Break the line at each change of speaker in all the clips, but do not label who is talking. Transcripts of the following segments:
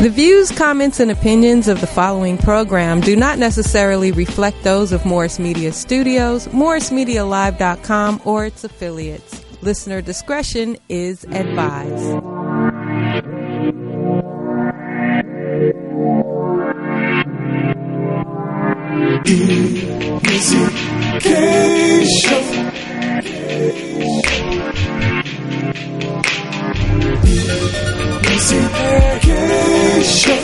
The views, comments, and opinions of the following program do not necessarily reflect those of Morris Media Studios, MorrisMediaLive.com, or its affiliates. Listener discretion is advised.
Missy K Show. Missy K Show.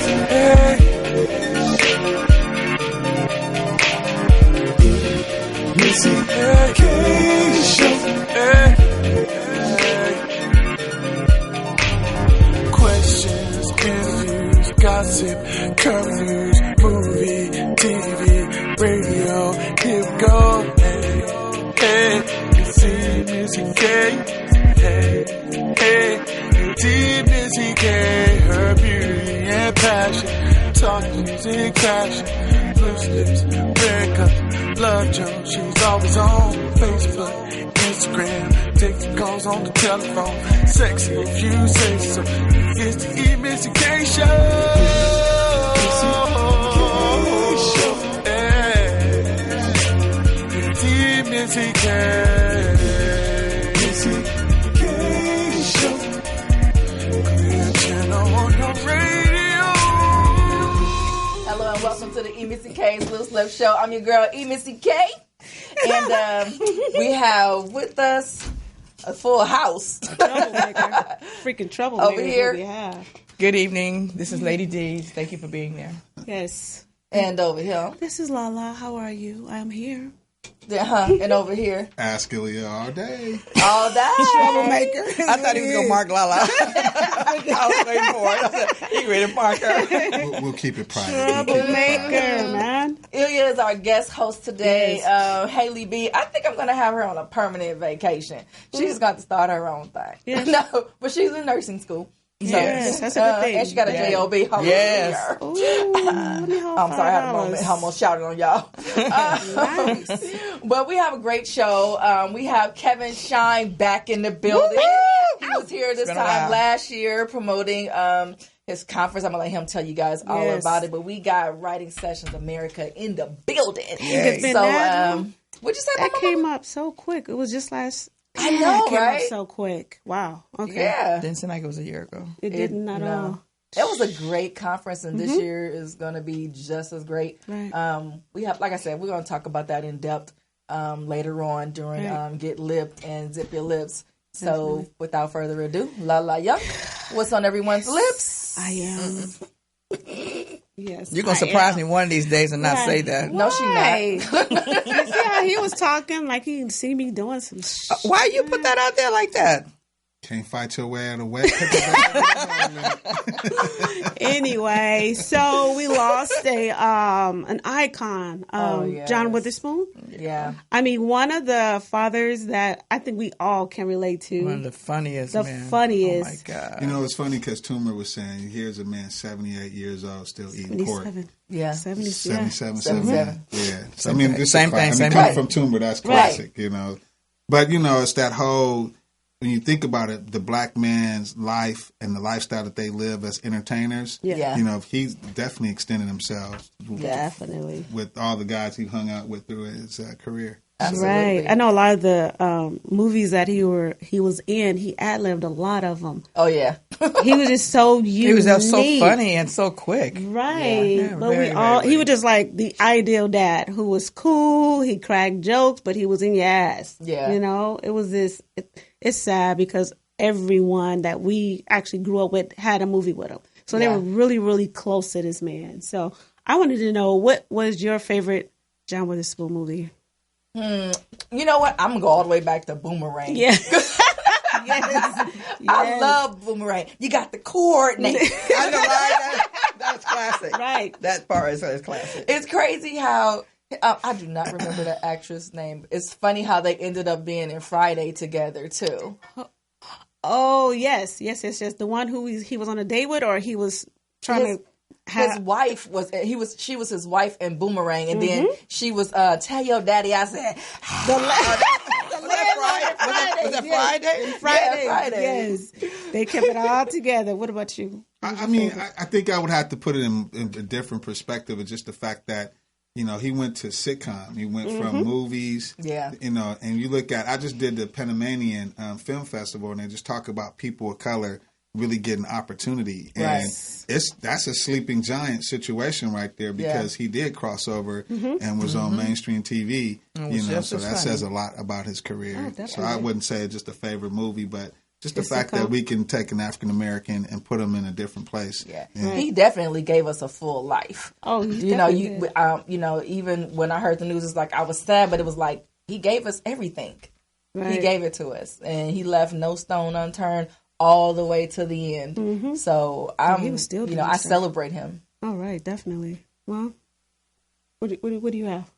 Missy K Show. Questions, interviews, gossip, current news, movie, TV, radio, here we go. Hey, you see Missy K. Hey, you see Missy K. Her beauty and passion, talk music, fashion, loose lips, red cup, love Joe. She's always on Facebook, Instagram, taking calls on the telephone. Sexy if you say so. It's the Missy K Show. Missy K. Missy K Show. Clear channel on your radio.
Hello and welcome to the Missy K's Loose Lip Show. I'm your girl Missy K. And we have with us a full house.
Troublemaker. Freaking troublemaker.
Over here.
Yeah.
Good evening. This is Lady D. Thank you for being there.
Yes.
And over here.
This is Lala. How are you? I am here.
And over here.
Ask Ilya all day.
All that.
Troublemaker.
I thought he was going to mark Lala. I was waiting for it. I said, he ready to mark her.
We'll keep it private.
Troublemaker, man.
Ilya is our guest host today. Yes. Haley B. I think I'm going to have her on a permanent vacation. She's got to start her own thing.
Yes.
No, but she's in nursing school. So,
yes, that's a good thing.
And she got a job. Hallelujah.
Yes.
Ooh, let me hold
I'm sorry, I had a
$5.
moment. I almost shouted on y'all.
Nice.
But we have a great show. We have Kevin Shine back in the building.
Woo-hoo!
He was here this
It's been a
time
while.
last year promoting his conference. I'm going to let him tell you guys all
Yes.
about it. But we got Writing Sessions America in the building.
It's been
So,
that
what'd you say,
that
Mama?
came up so quick. It was just last.
I know,
it came
right?
up so quick. Wow. Okay.
Yeah.
Didn't seem like it was a year ago.
It didn't at
no.
all.
It was a great conference, and this year is going to be just as great.
Right.
We have, like I said, we're going to talk about that in depth later on during Get Lipped and Zip Your Lips. So, without further ado, La La Yuck, what's on everyone's lips?
I am. Yes.
You're going to surprise me one of these days and not say that.
No, she not.
You see how he was talking like he didn't see me doing some shit.
Why you put that out there like that?
Can't fight your way out of wet.
Anyway, so we lost an icon,
yes.
John Witherspoon.
Yeah.
I mean, one of the fathers that I think we all can relate to.
One of the funniest,
The
man.
funniest.
Oh, my God.
You know, it's funny because Toomer was saying, here's a man 78 years old still eating pork.
77.
Yeah.
77.
77.
Yeah. So, I mean, it's
Same thing, same
coming
thing.
from Toomer, that's classic, you know. But, you know, it's that whole, when you think about it, the black man's life and the lifestyle that they live as entertainers,
Yeah.
you know, he's definitely extended himself
Definitely.
with all the guys he hung out with through his career.
Absolutely.
Right. I know a lot of the movies that he was in, he ad-libbed a lot of them.
Oh, yeah.
He was just so unique.
He was just so funny and so quick.
Right.
Yeah,
but
very,
we all,
very
he was just like the ideal dad who was cool. He cracked jokes, but he was in your ass.
Yeah.
You know, it was this, it's sad because everyone that we actually grew up with had a movie with him. So they
Yeah.
were really, really close to this man. So I wanted to know, what was your favorite John Witherspoon movie?
You know what? I'm going to go all the way back to Boomerang.
Yeah. Yes.
I love Boomerang. You got the coordinate.
I know, right? That's classic.
Right.
That part is classic.
It's crazy how I do not remember the actress' name. It's funny how they ended up being in Friday together too.
Oh, yes. The one who he was on a date with, or he was trying to have...
His wife was she was his wife in Boomerang, and then she was tell your daddy I said
Was it Friday?
Friday.
Yeah, Friday.
Yes. They kept it all together. What about you?
I mean, I think I would have to put it in a different perspective. It's just the fact that, he went to sitcom. He went from movies.
Yeah.
And you look at, I just did the Panamanian Film Festival, and they just talk about people of color really getting opportunity. And that's a sleeping giant situation right there, because he did cross over and was on mainstream TV. So that says a lot about his career. So I wouldn't say it's just a favorite movie, but just the fact that we can take an African American and put him in a different place.
Yeah. He definitely gave us a full life.
Oh,
even when I heard the news, it's like I was sad, but it was like he gave us everything. Right. He gave it to us, and he left no stone unturned all the way to the end. So
he was still
I celebrate him.
All right, definitely. Well, what do you have?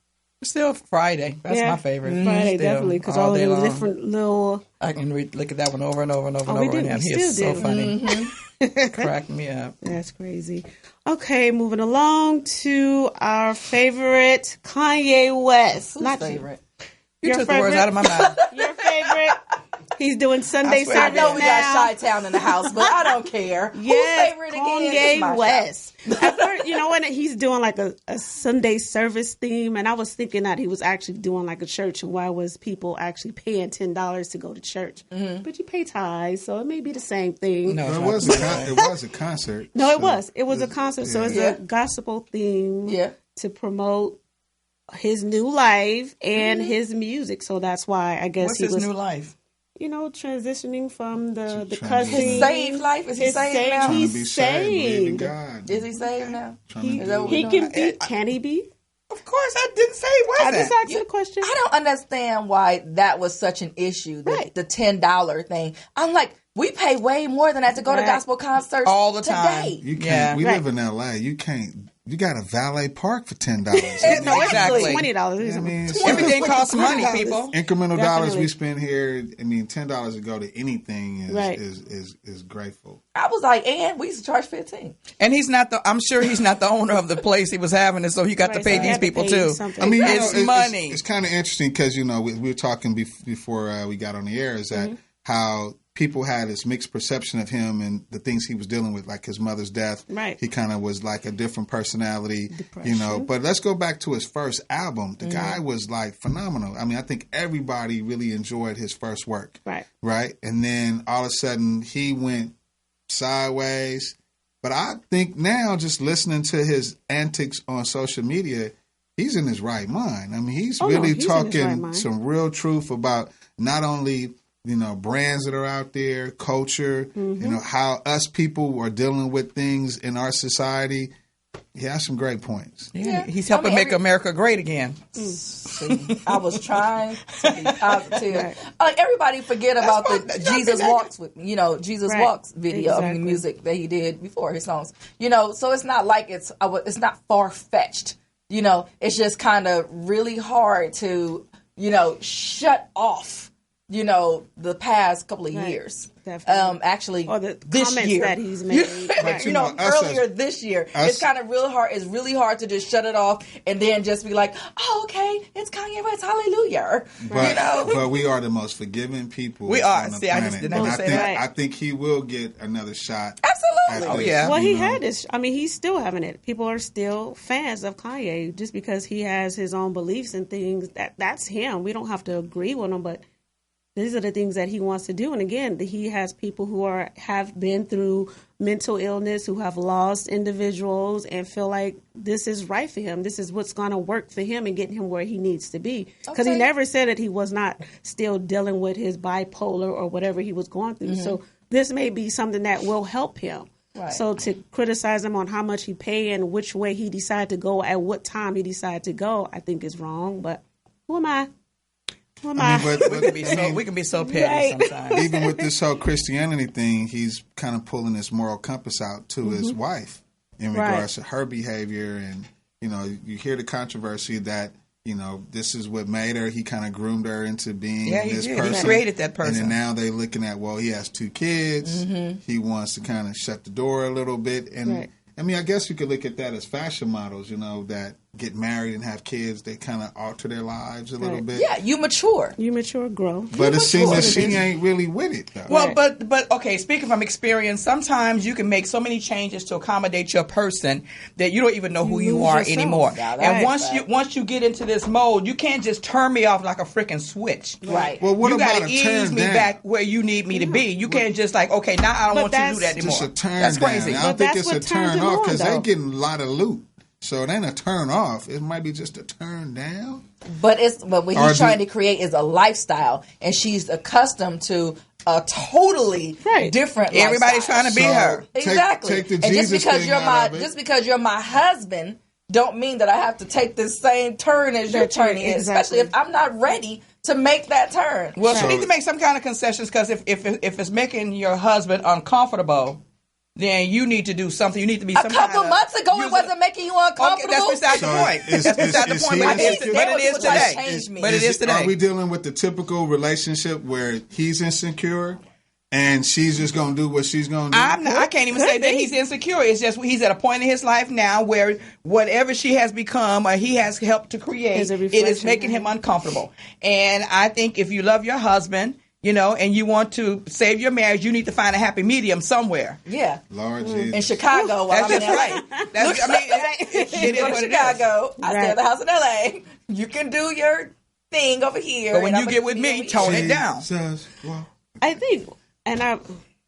Still Friday. That's my favorite.
Friday,
still,
definitely, because all of the different little.
I can look at that one over and over and over and over again. He is so funny. Crack me up.
That's crazy. Okay, moving along to our favorite, Kanye West.
Who's favorite?
You took the words out of my mouth.
Your favorite? He's doing Sunday service now.
I know we got Chi-Town in the house, but I don't care.
Yes,
who's favorite again?
Kanye West. At first, when he's doing like a Sunday service theme, and I was thinking that he was actually doing like a church, and why was people actually paying $10 to go to church? But you pay tithes, so it may be the same thing.
No, it was a concert.
No, it was. It was a concert, so it's a gospel theme to promote his new life and his music. So that's why I guess
What's his new life?
Transitioning from the cussing.
His saved life? Is he saved now?
He's saved.
God.
Is he saved now?
He can be. Can he be?
Of course, I didn't say he wasn't.
I just asked the question.
I don't understand why that was such an issue, the $10 thing. I'm like, we pay way more than that to go to gospel concerts
all the time.
Today.
You can't. We live in L.A. You can't. You got a valet park for $10.
No, exactly.
$20.
Everything costs money, people.
Incremental dollars we spend here. I mean, $10 to go to anything is grateful.
I was like, and we used to charge $15.
And he's not I'm sure he's not the owner of the place he was having it, so he got to pay these people too.
I mean,
it's money.
It's kind of interesting because we were talking before we got on the air. Is that how people had this mixed perception of him and the things he was dealing with, like his mother's death.
Right.
He kind of was like a different personality, But let's go back to his first album. The guy was like phenomenal. I mean, I think everybody really enjoyed his first work.
Right.
Right. And then all of a sudden he went sideways. But I think now, just listening to his antics on social media, he's in his right mind. I mean, he's talking some real truth about not only brands that are out there, culture, how us people are dealing with things in our society. He has some great points.
Yeah. He's helping make America great again.
See, I was trying to be positive. Everybody forget about the Jesus Walks Jesus Walks video,
exactly.
Music that he did before his songs. So it's not like it's not far-fetched. It's just kind of really hard to, shut off the past couple of years.
Definitely.
Actually,
or the
this
comments
year
that he's made.
Earlier this year, it's kind of real hard. It's really hard to just shut it off and then just be like, "Oh, okay, it's Kanye West, hallelujah."
But we are the most forgiving people.
We are.
On the
See,
planet.
I just did not say that.
I think he will get another shot.
Absolutely.
Oh yeah.
Well, he had this. I mean, he's still having it. People are still fans of Kanye just because he has his own beliefs and things. That's him. We don't have to agree with him, but these are the things that he wants to do. And again, he has people who have been through mental illness, who have lost individuals and feel like this is right for him. This is what's going to work for him and get him where he needs to be. Because he never said that he was not still dealing with his bipolar or whatever he was going through. Mm-hmm. So this may be something that will help him. Right. So to criticize him on how much he paid and which way he decided to go, at what time he decided to go, I think is wrong. But who am I?
We can be so petty sometimes.
Even with this whole Christianity thing, he's kind of pulling his moral compass out to his wife in regards to her behavior. And, you hear the controversy that, this is what made her. He kind of groomed her into being this person.
He created that person.
And then now they're looking at, he has 2 kids. Mm-hmm. He wants to kind of shut the door a little bit. And I mean, I guess you could look at that as fashion models, that get married and have kids, they kind of alter their lives a little bit.
Yeah, you mature.
You mature, grow.
But it seems that she ain't really with it, though.
Well, but okay, speaking from experience, sometimes you can make so many changes to accommodate your person that you don't even know who you are anymore. And once you get into this mode, you can't just turn me off like a freaking switch.
Right.
Well, what
you
about
got to ease me back where you need me to be. You can't just like, okay, now I don't want you to do that anymore.
Just a turn
That's
down.
crazy.
I don't think it's a turn off because they're getting a lot of loot. So it ain't a turn off. It might be just a turn down.
But what he's trying to create is a lifestyle, and she's accustomed to a totally different lifestyle.
Everybody's trying to be her.
Exactly.
Take the
and
Jesus
just because you're my husband, don't mean that I have to take this same turn as you're turning, especially if I'm not ready to make that turn.
Well, she needs to make some kind of concessions because if it's making your husband uncomfortable, then you need to do something. You need to be
a couple months ago. It wasn't making you uncomfortable.
Okay, that's beside the point. That's beside the point. But it is today. But it is today.
Are we dealing with the typical relationship where he's insecure and she's just going to do what she's going to do?
I can't even say that he's insecure. It's just he's at a point in his life now where whatever she has become or he has helped to create, it is making him uncomfortable. And I think if you love your husband, and you want to save your marriage, you need to find a happy medium somewhere.
Yeah.
Lord Jesus.
In Chicago, while I'm in LA.
It is
what Chicago. I stay at the house in LA. You can do your thing over here.
But when you get with me, tone it down.
I think, and I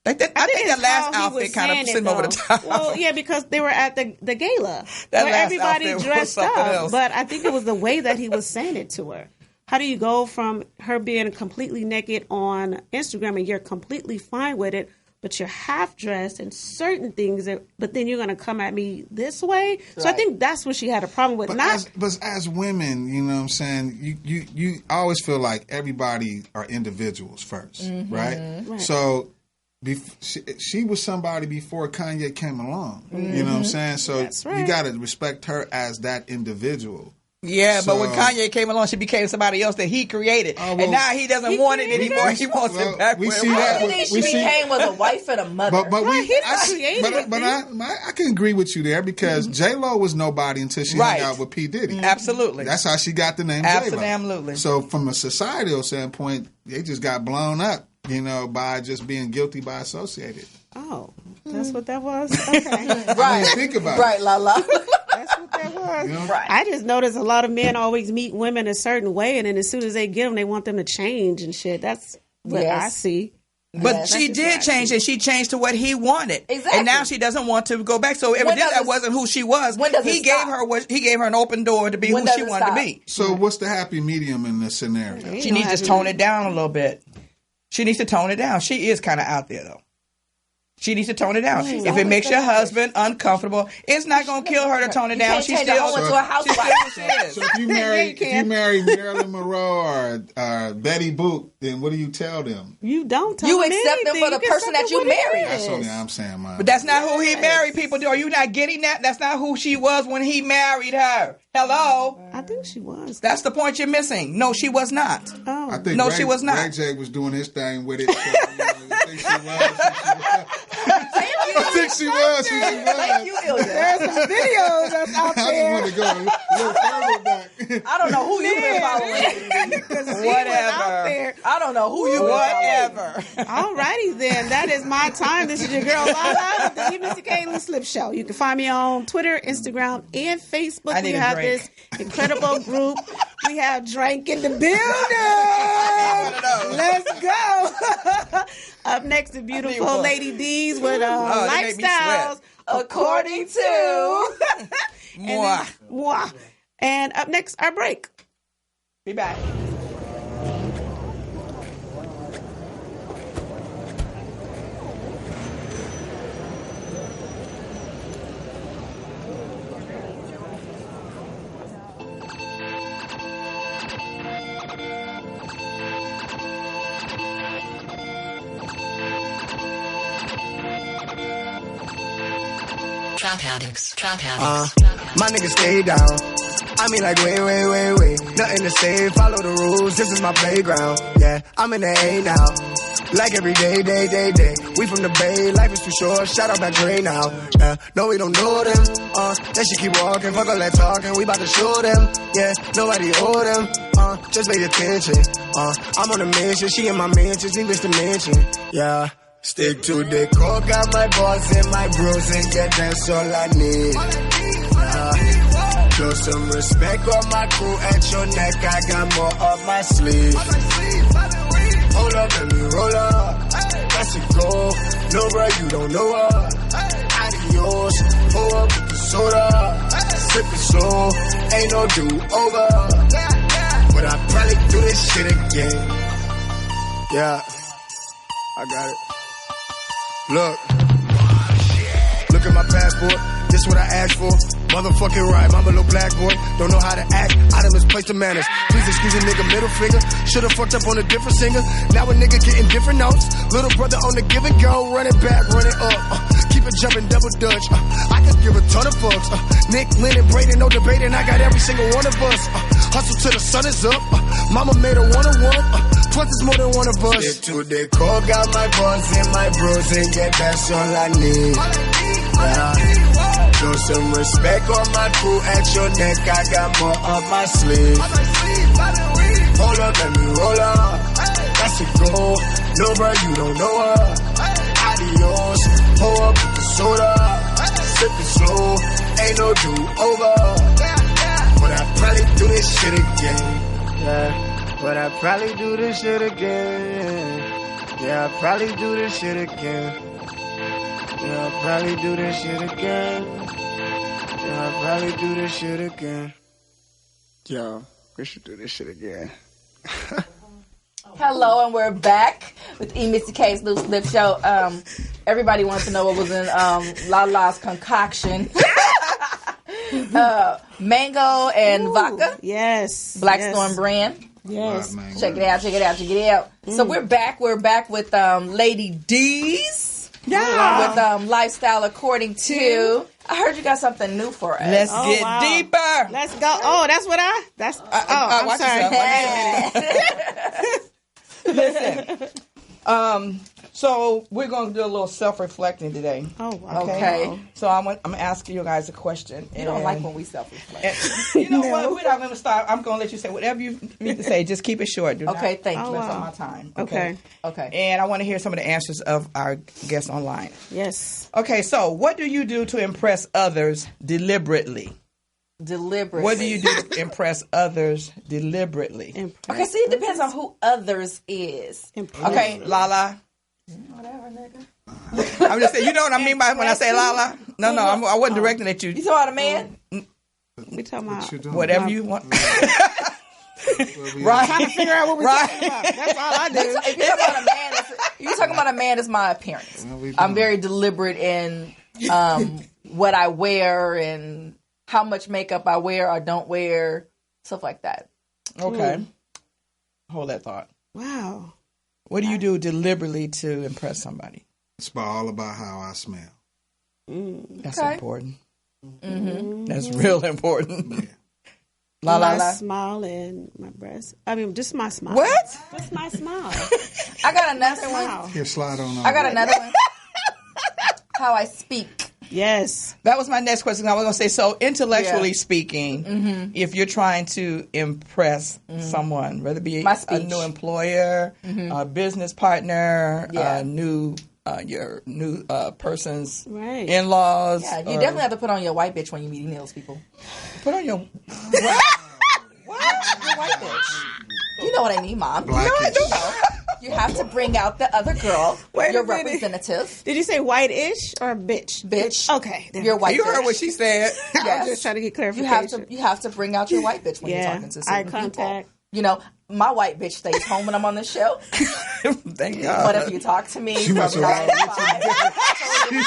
think
that last outfit kind of sent over the top.
Well, yeah, because they were at the gala where everybody dressed up. But I think it was the way that he was saying it to her. How do you go from her being completely naked on Instagram and you're completely fine with it, but you're half dressed and certain things, but then you're going to come at me this way? Right. So I think that's what she had a problem with.
But as women, you know what I'm saying, you always feel like everybody are individuals first, right? So she was somebody before Kanye came along. You know what I'm saying? So you got to respect her as that individual.
Yeah, but when Kanye came along, she became somebody else that he created. And now he doesn't want it anymore. He wants it back.
We see that.
She became was a wife and a mother.
But I can agree with you there because J-Lo was nobody until she hung out with P. Diddy.
Absolutely.
That's how she got the name J-Lo.
Absolutely.
So from a societal standpoint, they just got blown up, by just being guilty by associated.
Oh, that's what that was? Okay.
Right.
Think about it.
Right, la.
That's what that was. Right. I just noticed a lot of men always meet women a certain way, and then as soon as they get them, they want them to change and shit. That's what I see.
But she did change, and she changed to what he wanted.
Exactly.
And now she doesn't want to go back. So evidently that wasn't who she was. He gave her an open door to be who she wanted to be.
So what's the happy medium in this scenario?
She needs to tone it down a little bit. She needs to tone it down. She is kind of out there, though. She needs to tone it down. If it makes your husband uncomfortable, it's not going to kill her to tone it down. She's still
to a housewife.
So if you marry Marilyn Monroe or Betty Boop, then what do you tell them?
You don't tell
them
anything.
You accept them for the person that you married.
That's only I'm saying, Mom.
But that's not who he married. People do. Are you not getting that? That's not who she was when he married her. Hello?
I think she was.
That's the point you're missing. No, she was not.
Oh.
I think
she was not.
Ray J was doing his thing with it. So, I think she was. I think she was.
Thank you, Ilya.
There's some videos that's out there.
I just want to go a little further back.
I don't know who you've been following.
Whatever.
I don't know who you've been
following.
All righty then. That is my time. This is your girl Lala with the Missy Kaylee Slip Show. You can find me on Twitter, Instagram, and Facebook. We have this incredible group. We have Drink in the building. Let's go. Up next, the beautiful Lady D's with lifestyles according to moi. And up next, our break.
Be back.
My niggas stay down. I mean like way. Nothing to say, follow the rules, this is my playground. Yeah, I'm in the A now. like every day. We from the Bay, life is too short. Shout out back green now. No, we don't know them. Then she keep walking, fuck all that talking. We about to show them. Yeah, nobody owe them. Just pay attention. I'm on a mission. She in my mansions, English dimension. Yeah. Stick to the core, got my boss and my bros, and yeah, that's all I need. Show some respect on my crew at your neck, I got more up my sleeve. Hold up, let me roll up. Let's go. No, bro, you don't know her. Adios. Pull up with the soda. Sip it slow. Ain't no do-over. But I probably do this shit again. Yeah. I got it. Look at my passport, this what I asked for. Motherfucking right, I'm a little black boy. Don't know how to act, I done misplaced the manners. Please excuse a nigga, middle finger. Should've fucked up on a different singer. Now a nigga getting different notes. Little brother on the give and go, run it back, run it up. Keep it jumping, double dutch. I could give a ton of fucks. Nick, Lynn, and Braden, no debating. I got every single one of us. Hustle till the sun is up. Mama made a one-on-one. Plus it's more than one of us. Stick to the core, got my boss and my bros, and yeah, that's all I need. Show some respect on my crew at your neck, I got more up my sleeve. Hold up, let me roll up. That's a go. No, bro, you don't know her. Adios. Pull up with the soda. Sip it slow. Ain't no do-over. But I probably do this shit again. Yeah. But I probably do this shit again. Yeah, I probably do this shit again. Yeah, I'll probably do this shit again. Yeah, I'll probably do this shit again. Yo, we should do this shit again.
Hello, and we're back with Missy K's Loose Lip Show. Everybody wants to know what was in Lala's concoction. Mango and vodka.
Yes.
Blackstone brand.
Yes.
Check it out. So we're back with Lady D's.
Yeah.
With Lifestyle According to. I heard you got something new for us.
Let's get deeper.
Let's go. Oh, that's what I'm
watch
sorry.
Listen. So we're going to do a little self-reflecting today.
Oh, wow.
Okay.
So I'm asking you guys a question.
You don't like when we self-reflect.
You know what? We're not going to start. I'm going to let you say whatever you need to say. Just keep it short. Do
okay,
not
thank you.
waste my time.
Okay.
And I want to hear some of the answers of our guests online.
Yes.
Okay, so what do you do to impress others deliberately? What do you do to impress others deliberately?
Okay, see, it depends on who others is.
Okay, Lala.
Whatever, nigga.
I'm just saying, you know what I mean by when I say Lala? No, I wasn't directing at you.
You talking about a man?
We talking about
whatever you want.
Right. Trying to figure out what we're talking about. That's all I do.
If you're talking about a man, it's my appearance. I'm very deliberate in what I wear and how much makeup I wear or don't wear, stuff like that.
Okay. Hold that thought.
Wow.
What do you do deliberately to impress somebody?
It's all about how I smell.
That's important. Mm-hmm. That's real important.
Yeah.
My smile and my breast. I mean, just my smile.
What?
Just my smile.
I got another one.
Here, slide on.
I got another one. How I speak.
Yes.
That was my next question. I was going to say, so intellectually speaking, if you're trying to impress someone, whether it be a new employer, a business partner, your new person's in-laws.
Yeah, you definitely have to put on your white bitch when you meet those people.
Put on your...
What? Your white bitch. You know what I mean, Mom.
Blackish.
You know what I know. You have to bring out the other girl, your representative.
Did you say white-ish or bitch?
Bitch.
Okay.
Your white
You
bitch.
heard what she said.
Yes.
I was just trying to get clarification.
You have to bring out your white bitch when you're talking to certain
eye contact.
people. You know, my white bitch stays home when I'm on the show.
Thank God.
But if you talk to me,
She must have rolled with you.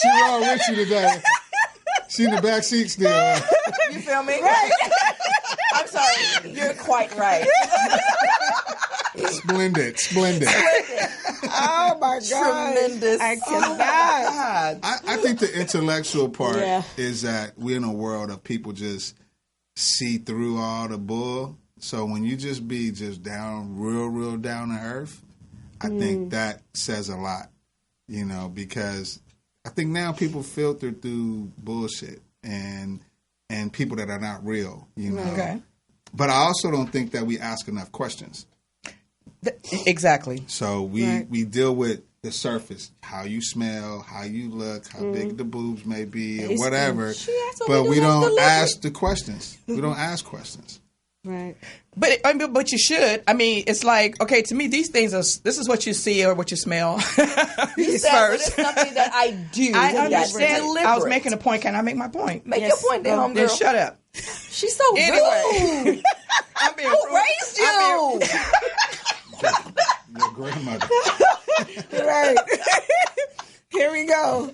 She rolled with you today. She in the back seat still.
You feel me? Right. I'm sorry. You're quite right.
Splendid.
Oh my God!
Tremendous.
I cannot.
I think the intellectual part is that we're in a world of people just see through all the bull. So when you just be just down, real down to earth, I think that says a lot, because I think now people filter through bullshit and people that are not real,
Okay.
But I also don't think that we ask enough questions.
Exactly.
So we deal with the surface, how you smell, how you look, how big the boobs may be, or whatever. But we don't ask the questions. We don't ask questions.
Right.
But you should. I mean, it's like, okay, to me, these things this is what you see or what you smell.
You said first. It's something that I do.
I understand. I was making a point. Can I make my point?
Make your point, then, homegirl.
Then shut up.
She's so rude.
I'm being
Who raised you?
Your grandmother.
Right. Here we go.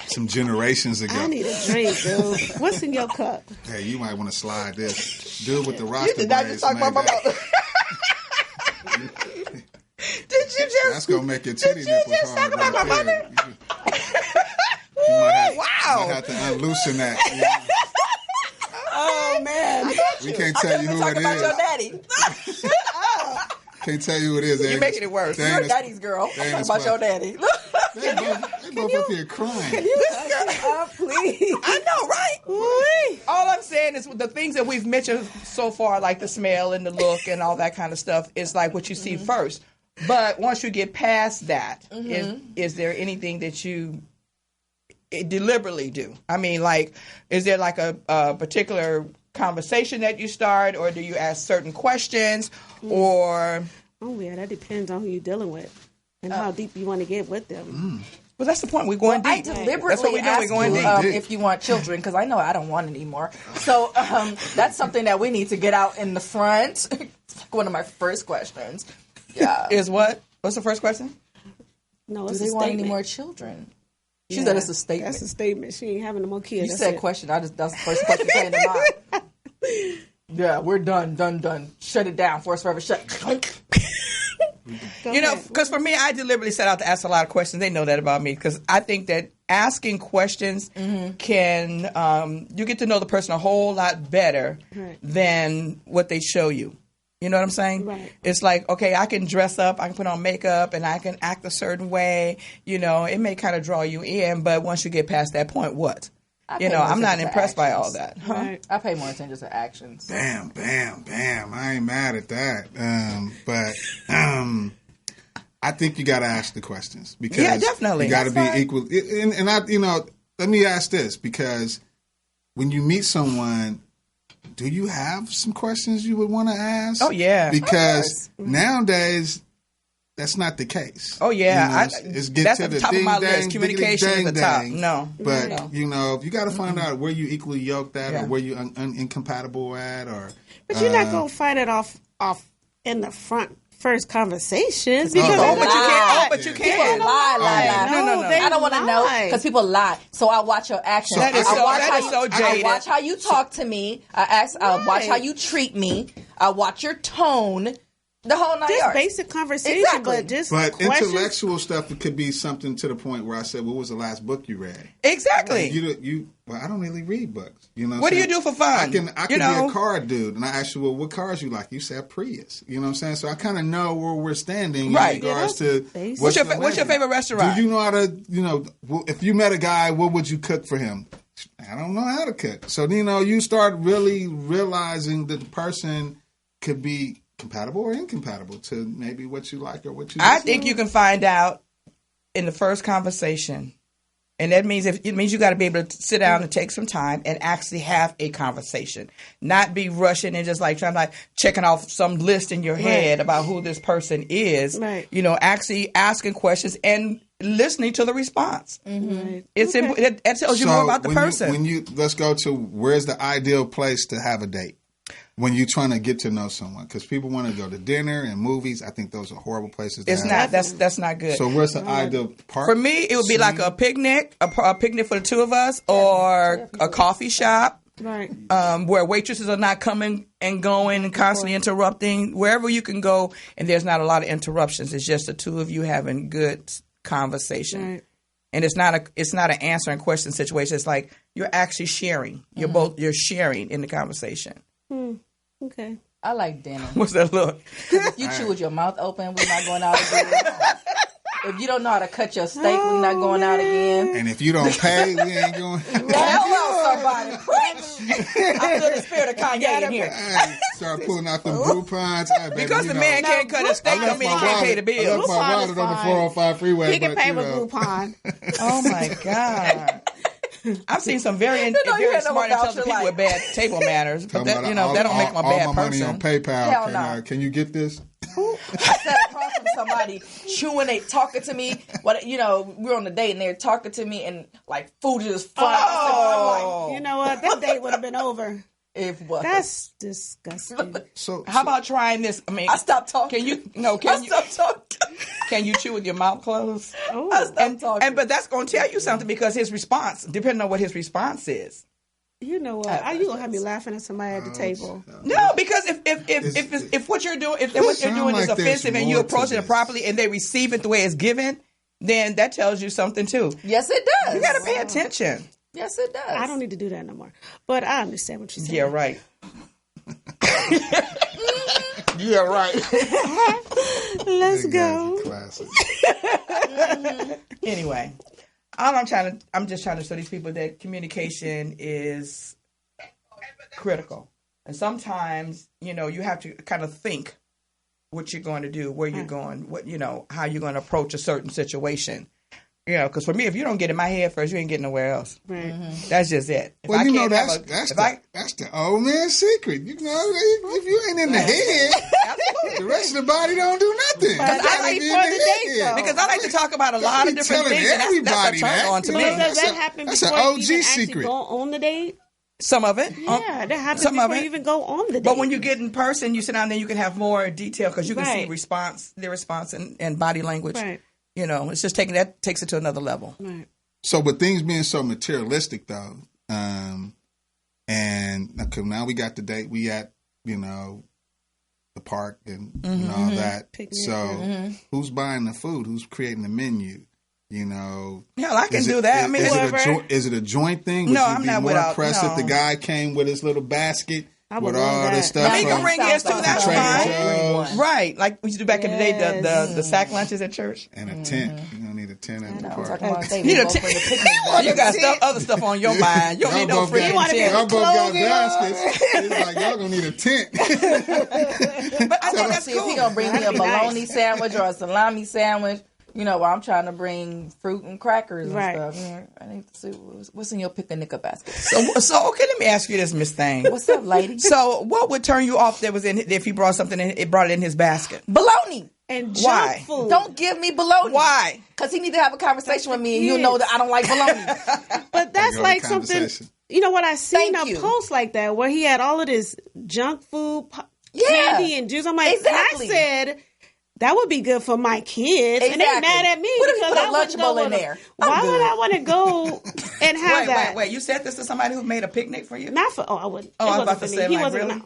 Some generations ago.
I need a drink, dude. What's in your cup?
Hey, you might want to slide this. Dude with the roster
You did not just talk about my mother. Did you just?
That's gonna make your titty nipples hard.
Did you just talk about my mother?
Might have to unloosen that.
Oh man!
We can't tell you who it
about
is.
Your daddy.
Can't tell you who it is.
You're making it worse.
You're daddy's girl. I'm talking about your daddy.
They both up here crying.
Can you please?
I know, right? All I'm saying is the things that we've mentioned so far, like the smell and the look and all that kind of stuff, is like what you see first. But once you get past that, is there anything that you deliberately do? I mean, like, is there like a particular conversation that you start, or do you ask certain questions, or?
Oh yeah, that depends on who you're dealing with and how deep you want to get with them.
Well, that's the point. We're going deep.
I deliberately
that's what we do.
ask
We're going
you
deep.
if you want children, because I know I don't want any more. So that's something that we need to get out in the front. It's like one of my first questions. Yeah,
is what? What's the first question?
No,
do
it's
they
a
want
statement.
any more children? She said it's a statement.
That's a statement. She ain't having no more kids.
You said question. That's the first question came to mind. Yeah, we're done. Shut it down. Force forever. Shut.
Because for me, I deliberately set out to ask a lot of questions. They know that about me, because I think that asking questions can you get to know the person a whole lot better than what they show you. You know what I'm saying?
Right.
It's like, okay, I can dress up, I can put on makeup, and I can act a certain way. It may kind of draw you in, but once you get past that point, what? I'm not impressed by all that. Huh?
Right.
I pay more attention to actions.
Bam. I ain't mad at that. But I think you got to ask the questions, because
definitely.
You got to be equal. And I, let me ask this, because when you meet someone, do you have some questions you would want to ask?
Oh yeah,
because nowadays that's not the case.
Oh yeah,
it's get
that's
to
at the
the
top
ding,
of my
dang,
list. Communication is the top. No,
but if you got to find out where you equally yoked at, or where you incompatible at, or
but you're not gonna fight it off in the first conversations, because
but you can.
Lie.
No,
I don't want to know, because people lie. So I watch your actions.
That is so jaded.
I watch how you talk to me. I watch how you treat me. I watch your tone. The whole night.
Just basic conversation,
Exactly.
but
intellectual stuff, it could be something to the point where I said, "What was the last book you read?"
Exactly.
Well, I don't really read books.
What do you do for fun?
I can be a car dude, and I ask you, "Well, what cars you like?" You said Prius. You know what I'm saying? So I kind of know where we're standing in regards to
what's your favorite restaurant?
Do you know how to? If you met a guy, what would you cook for him? I don't know how to cook. So you start really realizing that the person could be compatible or incompatible to maybe what you like or what you
I think you can find out in the first conversation. And that means you got to be able to sit down and take some time and actually have a conversation, not be rushing and just like trying to checking off some list in your head about who this person is.
Right.
Actually asking questions and listening to the response.
Right.
It's it tells you more about the person.
Let's go to where's the ideal place to have a date. When you're trying to get to know someone, because people want to go to dinner and movies, I think those are horrible places.
It's not. That's not good.
So where's the ideal park?
For me, it would be like a picnic, a picnic for the two of us, or a coffee shop,
right?
Where waitresses are not coming and going and constantly interrupting. Wherever you can go, and there's not a lot of interruptions. It's just the two of you having good conversation.
Right.
And it's not an answering question situation. It's like you're actually sharing. You're sharing in the conversation.
Okay.
I like denim.
What's that look?
If you chew with your mouth open, we're not going out again. If you don't know how to cut your steak, we're not going out again.
And if you don't pay, we ain't going.
Hello, somebody. I feel the spirit of Kanye in here.
Hey, start pulling out them Groupons. Hey, baby,
Because the man can't cut a steak, don't mean he can't pay the
I
bills.
left my wallet on the 405 freeway.
He can pay with Groupon.
Oh my God. I've seen some very smart, intelligent people with bad table manners, but that, that don't make them a bad
all my
person.
money on PayPal.
Hell no.
Can you get this?
I sat across from somebody chewing, they talking to me. We're on a date and they're talking to me and like food just flying.
Oh,
you know what? That date would have been over.
It was.
That's disgusting.
So
how about trying this? I mean,
I stopped talking.
Can you
stop talking?
Can you chew with your mouth closed?
Oh,
I stopped talking.
But that's going to tell you something because his response, depending on what his response is.
You know what? You gonna have me laughing at somebody at the table?
No, because if what you're doing, if what you're doing is offensive and you approach it properly and they receive it the way it's given, then that tells you something too.
Yes, it does.
You got to pay attention.
Yes, it does.
I don't need to do that no more. But I understand what you're saying.
Yeah, right.
yeah, right.
Let's go.
Anyway, I'm just trying to show these people that communication is critical, and sometimes you have to kind of think what you're going to do, where you're going, how you're going to approach a certain situation. Because for me, if you don't get in my head first, you ain't getting nowhere else.
Right.
Mm-hmm. That's just it.
Well, that's the old man's secret. If you ain't in the head, the rest of the body don't do nothing.
Because I like to talk about a lot of different things. And that's a turn on to me.
Does that happen before you even actually go on the date?
Some of it.
Yeah, that happens before you even go on the date.
But when you get in person, you sit down there, you can have more detail because you can see the response and body language.
Right.
It's just takes it to another level.
Right.
So with things being so materialistic though, and now we got the date, we at, the park and all that.
Picnic.
So who's buying the food? Who's creating the menu?
Hell, I can do that.
Is it a joint thing?
No, I'm not without.
Impressed if the guy came with his little basket with all this stuff.
He can bring his too. That's fine. Right, like we used to do back in the day, the sack lunches at church.
And a tent. You don't need a tent at the park.
You need a tent. You got other stuff on your mind. You don't need no freaking tent.
Y'all both got baskets. It's like y'all gonna need a tent.
But I think that's cool.
If he gonna bring me a bologna sandwich or a salami sandwich. While I'm trying to bring fruit and crackers and stuff. I need to see what's in your picnic basket.
So okay, let me ask you this, Miss Thang.
What's up, lady?
So what would turn you off if he brought something in, it brought it in his basket?
Bologna.
And junk food.
Don't give me bologna.
Why?
Because he need to have a conversation with me and you know that I don't like bologna.
But that's like something, what I seen a post like that where he had all of this junk food, candy and juice. I'm like,
exactly.
I said, that would be good for my kids. Exactly. And they mad at me because I wouldn't go in there. Why would I want to go and have that?
Wait. You said this to somebody who made a picnic for you?
Not for. I wouldn't.
Oh, I was about to say,
he
like,
wasn't.
really?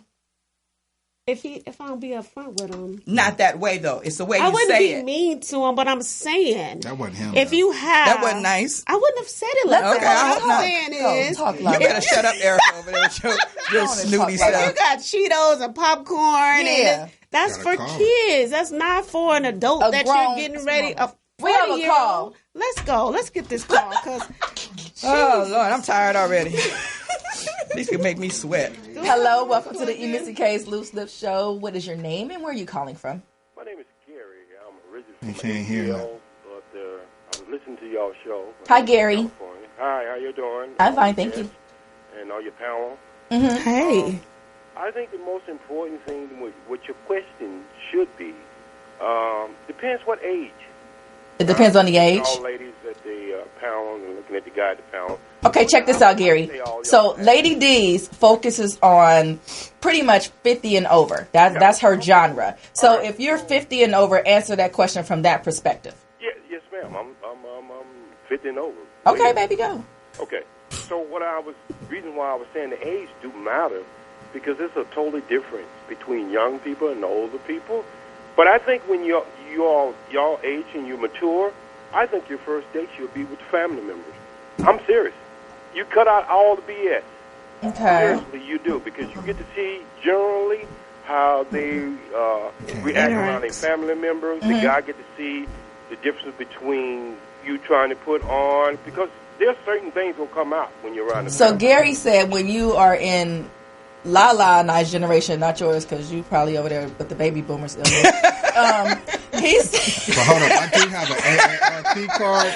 If I don't be upfront with him,
not that way though. It's the way you say it.
I wouldn't be mean to him, but I'm saying
that wasn't him.
If you have
that wasn't nice.
I wouldn't have said it like that.
Okay, I hope not.
Saying
you better shut up, Erica, over there with your snooty stuff.
You got Cheetos and popcorn. And that's for kids. That's not for an adult that you're getting ready.
We have a call.
Let's go. Let's get this call.
Oh, Lord, I'm tired already. These can make me sweat.
Hello, welcome to the Missy K's Loose Lips Show. What is your name and where are you calling from?
My name is Gary. I'm originally
from
ATL, but I was listening to y'all's show.
Hi, Gary.
Hi, how you doing?
I'm fine, thank you.
And all your panel.
Mm-hmm.
Hey.
I think the most important thing, what your question should be, depends what age.
It depends on the age.
All ladies at the panel and looking at the guy at the panel.
Okay, check this out, Gary. So Lady D's focuses on pretty much 50 and over. That's her genre. So if you're 50 and over, answer that question from that perspective.
Yes, ma'am. I'm 50 and over.
Okay, baby, go.
Okay. So reason why I was saying the age do matter, because there's a totally difference between young people and older people. But I think when y'all age and you mature, I think your first date should be with family members. I'm serious. You cut out all the BS.
Okay.
Seriously, you do, because you get to see generally how they react around their family members. The guy get to see the difference between you trying to put on, because there's certain things will come out when you're around the
So
family.
Gary said when you are in La and I's generation, not yours, because you probably over there with the baby boomers. He said,
but hold on, I do have an AARP card.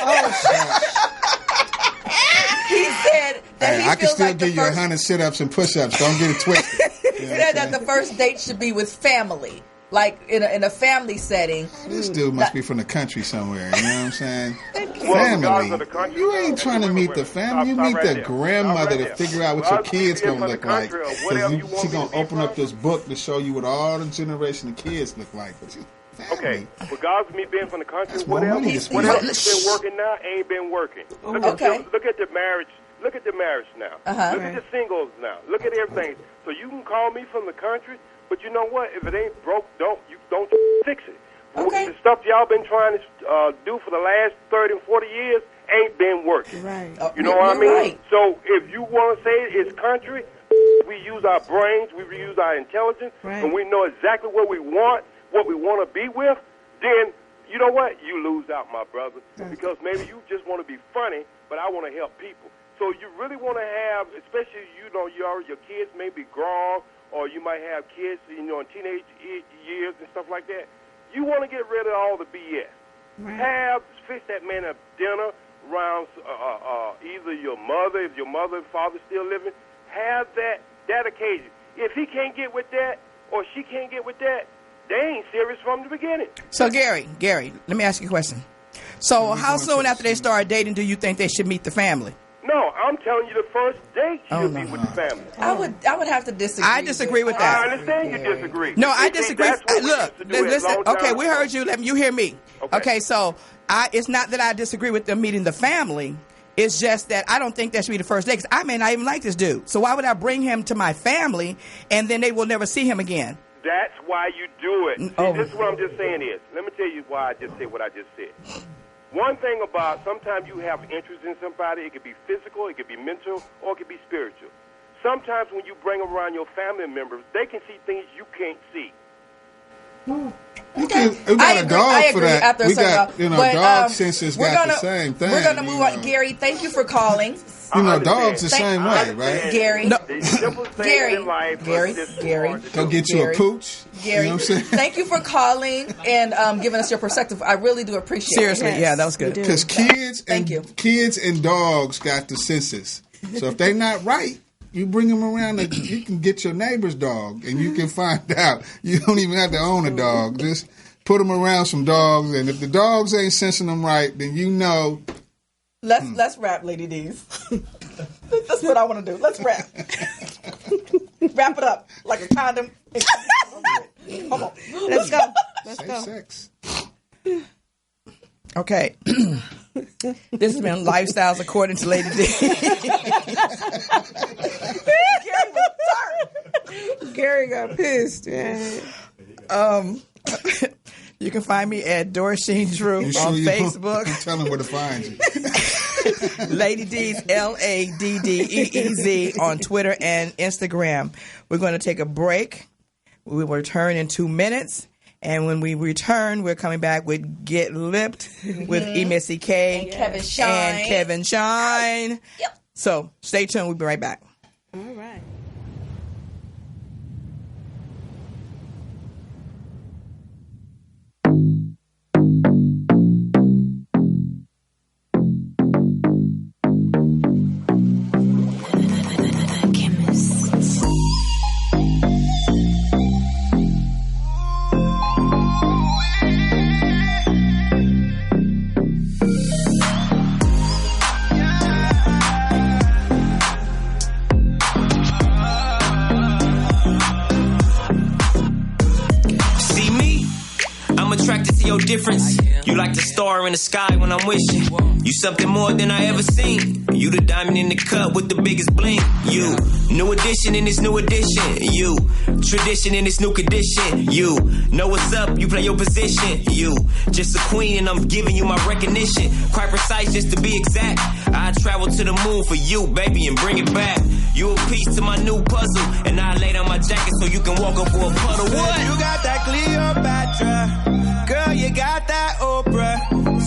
He said that he
I can
feels
still
like
give you 100 sit-ups and push-ups. Don't get it twisted.
He said that the first date should be with family, like in a family setting.
This dude must be from the country somewhere. You know what I'm saying?
Family.
You ain't trying to meet the family. You meet the grandmother to figure out what your kids gonna look like. She's gonna open up this book to show you what all the generation of kids look like. But you.
Okay, regardless of me being from the country,
That's
whatever's
money.
been working now ain't been working. Look at the marriage. Look at the marriage now. Look at the singles now. Look at everything. So you can call me from the country, but you know what? If it ain't broke, don't fix it. The stuff y'all been trying to do for the last 30 and 40 years ain't been working.
Right.
You know what I mean?
Right.
So if you want to say it's country, we use our brains, we use our intelligence, and we know exactly what we want to be with, then you know what? You lose out, my brother, because maybe you just want to be funny, but I want to help people. So you really want to have, especially, your kids may be grown, or you might have kids, in teenage years and stuff like that. You want to get rid of all the BS. Fix that man a dinner around either your mother, if your mother and father still living, have that occasion. If he can't get with that, or she can't get with that, they ain't serious from the beginning.
So Gary, let me ask you a question. So how soon after they start dating do you think they should meet the family?
No, I'm telling you, the first date should be with the family.
I would have to disagree.
I disagree with that.
I understand you disagree.
No, I disagree. Look, listen. Okay, we heard you. You hear me. Okay, so it's not that I disagree with them meeting the family. It's just that I don't think that should be the first date, because I may not even like this dude. So why would I bring him to my family and then they will never see him again?
That's why you do it. See, this is what I'm just saying is, let me tell you why I just said what I just said. One thing about, sometimes you have interest in somebody, it could be physical, it could be mental, or it could be spiritual. Sometimes when you bring around your family members, they can see things you can't see.
We got a dog for that. We got, dog senses got the same thing.
We're going to move on. Gary, thank you for calling.
Dogs the same way, right?
Gary. Gary.
Go get you a pooch.
Gary,
you know what I'm saying?
Thank you for calling and giving us your perspective. I really do appreciate it.
Seriously, yeah, that was good.
Because kids and dogs got the senses. So if they're not right, you bring them around, you can get your neighbor's dog, and you can find out. You don't even have to own a dog. Just put them around some dogs, and if the dogs ain't sensing them right, then you know.
Let's rap, Lady D's. That's what I want to do. Let's rap. Wrap it up like a condom. Come on.
Let's go.
Let's go. Sex.
Okay. This has been Lifestyles According to Lady D.
Gary got pissed. Yeah.
You can find me at Dorsheen Drew on Facebook.
Tell them where to find you.
Lady D's LADDEEZ on Twitter and Instagram. We're going to take a break. We will return in 2 minutes. And when we return, we're coming back with Get Lipped with Missy K
and
Kevin Shine.
Yep.
So stay tuned. We'll be right back.
All right.
Difference. You like the star in the sky when I'm with you. You something more than I ever seen. You the diamond in the cup with the biggest bling. You new edition in this new edition. You tradition in this new condition. You know what's up. You play your position. You just a queen and I'm giving you my recognition. Quite precise just to be exact. I travel to the moon for you, baby, and bring it back. You a piece to my new puzzle, and I lay down my jacket so you can walk up for a puddle. What?
You got that Cleopatra, girl, you got that Oprah.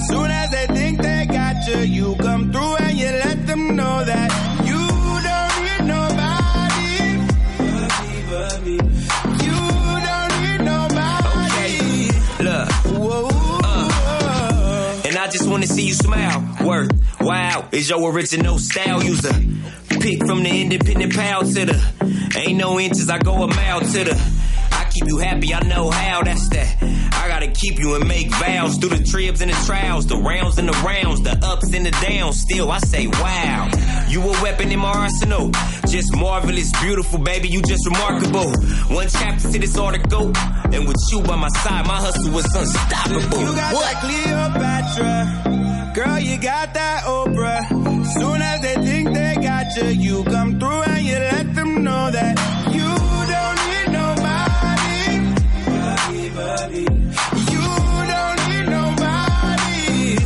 Soon as they think they got you, you come through and you let them know that you don't need nobody but me. You don't need nobody.
Okay, look. And I just wanna see you smile. Work, wow, is your original style user. Pick from the independent pal to the ain't no inches, I go a mile to the I keep you happy, I know how, that's that. I gotta keep you and make vows through the tribs and the trials, the rounds and the rounds, the ups and the downs. Still, I say, wow, you a weapon in my arsenal. Just marvelous, beautiful, baby, you just remarkable. One chapter to this article, and with you by my side, my hustle was unstoppable.
You got that Cleopatra, girl, you got that Oprah. Soon as they think they got you, you come through and you let them know that you don't need nobody but me. You don't need nobody.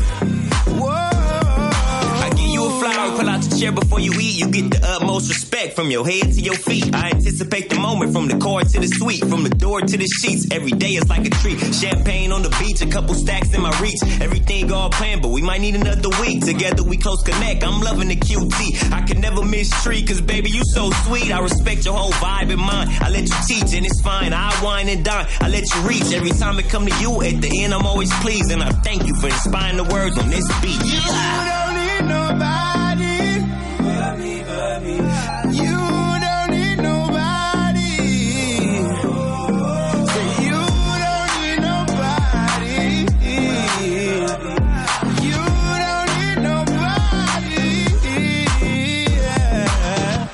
Whoa.
I give you a flower, pull out your chair before you eat. You get the utmost respect from your head to your feet. I anticipate the moment from the car to the suite, from the door to the sheets. Every day is like a treat. Champagne on the beach, a couple stacks in my reach. Everything all planned, but we might need another week. Together we close connect. I'm loving the QT. I can never mistreat, cause baby you so sweet. I respect your whole vibe and mind. I let you teach and it's fine. I wine and dine. I let you reach. Every time it come to you, at the end I'm always pleased. And I thank you for inspiring the words on this beat.
You don't need nobody but me, but me. You don't need nobody. Say you don't need nobody. You don't need nobody.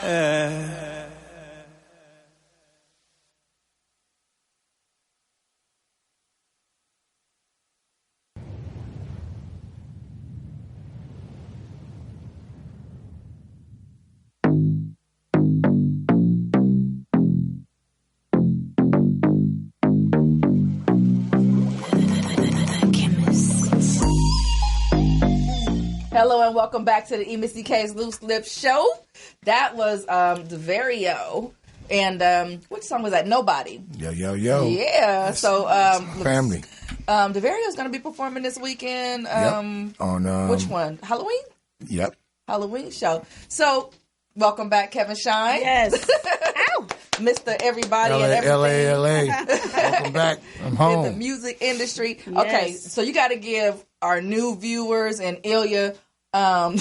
Yeah.
Hello and welcome back to the Missy K's Loose Lips Show. That was DeVario. And which song was that? Nobody.
Yo.
Yeah. So
family.
DeVario is going to be performing this weekend.
Yep. On
which one? Halloween?
Yep.
Halloween show. So welcome back, Kevin Shine.
Yes. Ow.
Mr. Everybody and everything.
LA. Welcome back. I'm home.
In the music industry.
Yes.
Okay, so you got to give our new viewers and Ilya an